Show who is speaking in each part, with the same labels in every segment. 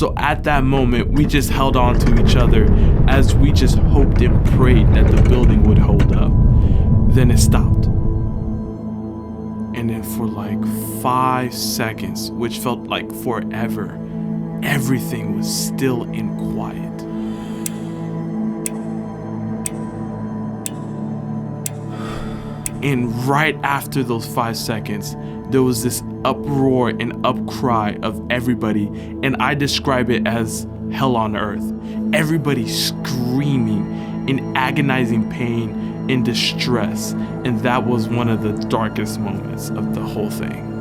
Speaker 1: So at that moment, we just held on to each other as we just hoped and prayed that the building would hold up. Then it stopped. And then for like 5 seconds, which felt like forever, everything was still in quiet. And right after those 5 seconds, there was this uproar and upcry of everybody, and I describe it as hell on earth. Everybody screaming in agonizing pain and distress, and that was one of the darkest moments of the whole thing.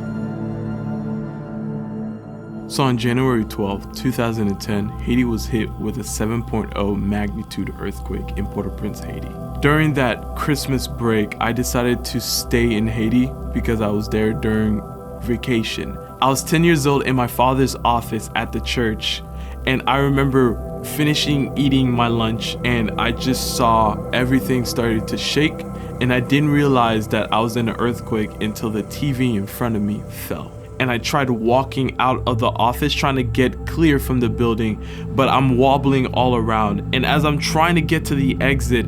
Speaker 1: So on January 12, 2010, Haiti was hit with a 7.0 magnitude earthquake in Port-au-Prince, Haiti. During that Christmas break, I decided to stay in Haiti because I was there during vacation. I was 10 years old in my father's office at the church, and I remember finishing eating my lunch and I just saw everything started to shake, and I didn't realize that I was in an earthquake until the TV in front of me fell. And I tried walking out of the office trying to get clear from the building, but I'm wobbling all around. And as I'm trying to get to the exit,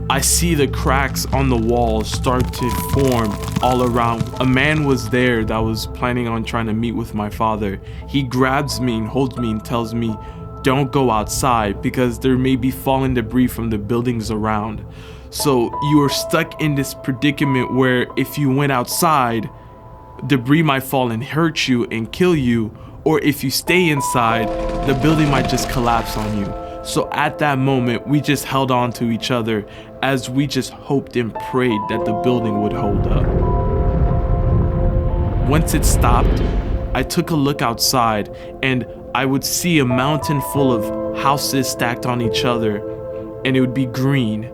Speaker 1: I see the cracks on the walls start to form all around. A man was there that was planning on trying to meet with my father. He grabs me and holds me and tells me, "Don't go outside because there may be fallen debris from the buildings around. So you are stuck in this predicament where if you went outside, debris might fall and hurt you and kill you, or if you stay inside, the building might just collapse on you." So at that moment, we just held on to each other as we just hoped and prayed that the building would hold up. Once it stopped, I took a look outside and I would see a mountain full of houses stacked on each other, and it would be green.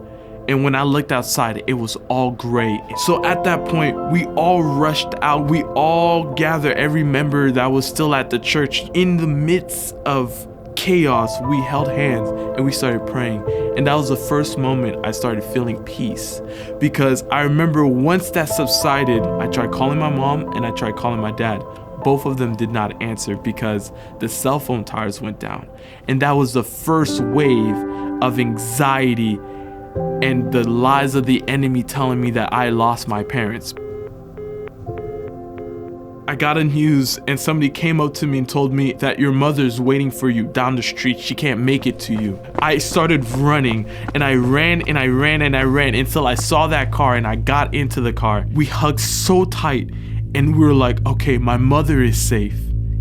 Speaker 1: And when I looked outside, it was all gray. So at that point, we all rushed out. We all gathered, every member that was still at the church. In the midst of chaos, we held hands and we started praying. And that was the first moment I started feeling peace. Because I remember once that subsided, I tried calling my mom and I tried calling my dad. Both of them did not answer because the cell phone towers went down. And that was the first wave of anxiety and the lies of the enemy telling me that I lost my parents. I got a news and somebody came up to me and told me that your mother's waiting for you down the street. She can't make it to you. I started running and I ran and I ran and I ran until I saw that car and I got into the car. We hugged so tight and we were like, okay, my mother is safe.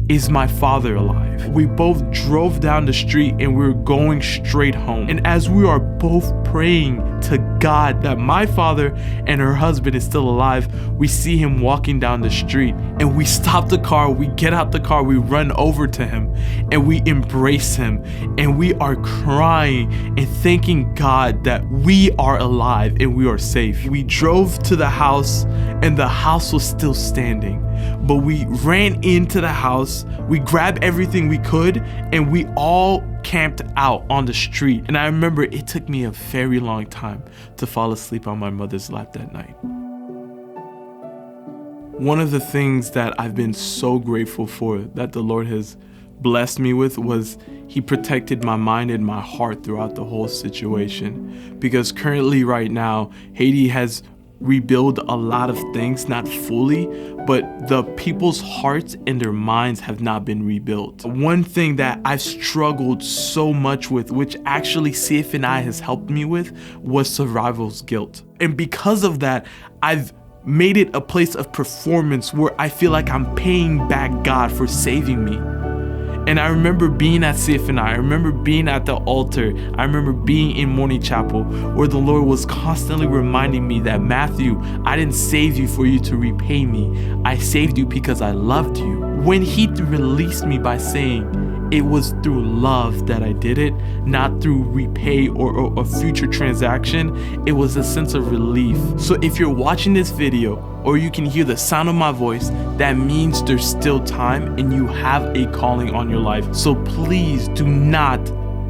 Speaker 1: Is my father alive? We both drove down the street and we were going straight home. And as we are both praying to God that my father and her husband is still alive, we see him walking down the street and we stop the car, we get out the car, we run over to him and we embrace him and we are crying and thanking God that we are alive and we are safe. We drove to the house and the house was still standing. But we ran into the house, we grabbed everything we could, and we all camped out on the street. And I remember it took me a very long time to fall asleep on my mother's lap that night. One of the things that I've been so grateful for that the Lord has blessed me with was He protected my mind and my heart throughout the whole situation. Because currently right now, Haiti has rebuild a lot of things, not fully, but the people's hearts and their minds have not been rebuilt. One thing that I've struggled so much with, which actually CF&I has helped me with, was survival's guilt. And because of that, I've made it a place of performance where I feel like I'm paying back God for saving me. And I remember being at CF&I, I remember being at the altar, I remember being in morning chapel where the Lord was constantly reminding me that, Matthew, I didn't save you for you to repay me. I saved you because I loved you. When He released me by saying, it was through love that I did it, not through repay or a future transaction, it was a sense of relief. So if you're watching this video or you can hear the sound of my voice, that means there's still time and you have a calling on your life. So please do not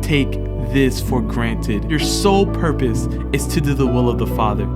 Speaker 1: take this for granted. Your sole purpose is to do the will of the Father.